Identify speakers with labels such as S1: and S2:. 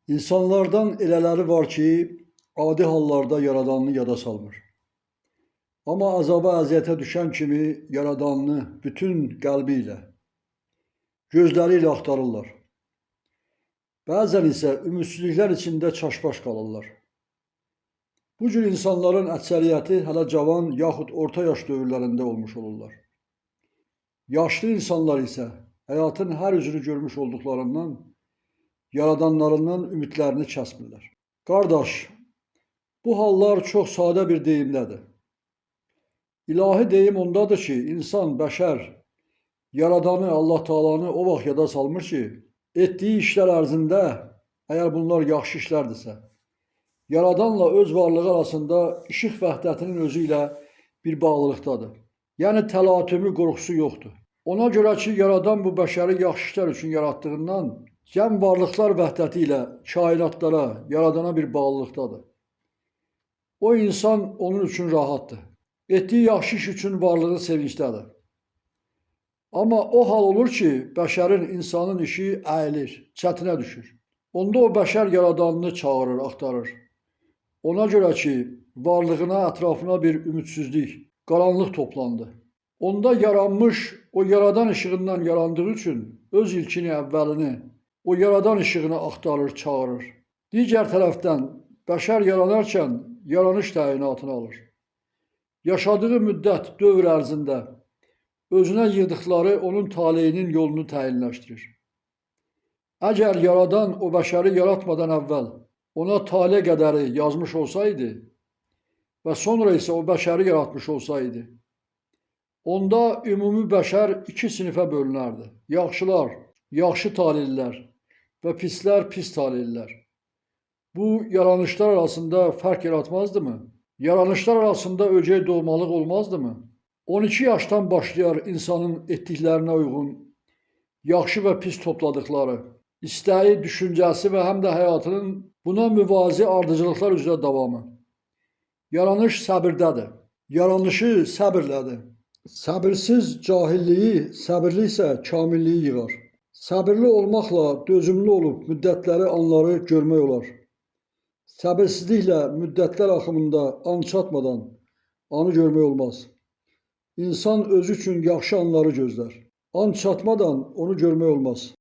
S1: İnsanlardan elələri var ki, adi hallarda Yaradanını yada salmır. Amma azaba, əziyyətə düşən kimi Yaradanını bütün qəlbi ilə, gözləri ilə axtarırlar. Bəzən isə ümidsizliklər içində çaşbaş qalırlar. Bu cür insanların əksəriyyəti hələ cavan yaxud orta yaş dövrlərində olmuş olurlar. Yaşlı insanlar isə həyatın hər üzrü görmüş olduqlarından Yaradanlarından ümidlərini kəsmirlər. Qardaş, bu hallar çox sadə bir deyimlədir. İlahi deyim ondadır ki, insan, bəşər, Yaradanı, Allah Taalanı o vaxt yada salmır ki, etdiyi işlər ərzində, əgər bunlar yaxşı işlərdirsə, Yaradanla öz varlığı arasında işıq vəhdətinin özü ilə bir bağlılıqdadır. Yəni təlatümü, qorxusu yoxdur. Ona görə ki, Yaradan bu bəşəri yaxşı işlər üçün yaratdığından, cəm varlıqlar vəhdəti ilə kainatlara, Yaradana bir bağlılıqdadır. O insan onun üçün rahatdır. Etdiyi yaxşı iş üçün varlığı sevincdədir. Amma o hal olur ki, bəşərin, insanın işi əyilir, çətinə düşür. Onda o bəşər Yaradanını çağırır, axtarır. Ona görə ki, varlığına, ətrafına bir ümidsizlik, qaranlıq toplandı. Onda yaranmış, o Yaradan işığından yarandığı üçün öz ilkini, əvvəlini, o Yaradan işığını axtarır, çağırır. Digər tərəfdən, bəşər yaranarkən yaranış təyinatını alır. Yaşadığı müddət, dövr ərzində özünə yığdıqları onun taleyinin yolunu təyinləşdirir. Əgər Yaradan o bəşəri yaratmadan əvvəl ona tale qədəri yazmış olsaydı və sonra isə o bəşəri yaratmış olsaydı, onda ümumi bəşər iki sinifə bölünərdi. Yaxşılar, yaxşı taleylər və pislər, pis taleylər. Bu, yaranışlar arasında fərq yaratmazdımı? Yaranışlar arasında öcək doğmalıq olmazdımı? 12 yaşdan başlayar insanın etdiklərinə uyğun, yaxşı və pis topladıqları, istəyi, düşüncəsi və həm də həyatının buna müvazi ardıcılıqlar üzrə davamı. Yaranış səbirdədir. Yaranışı səbirlədir. Səbirsiz cahilliyi, səbirli isə kamilliyi yığar. Səbirli olmaqla dözümlü olub müddətləri, anları görmək olar. Səbirsizliklə müddətlər axımında an çatmadan anı görmək olmaz. İnsan özü üçün yaxşı anları gözlər. An çatmadan onu görmək olmaz.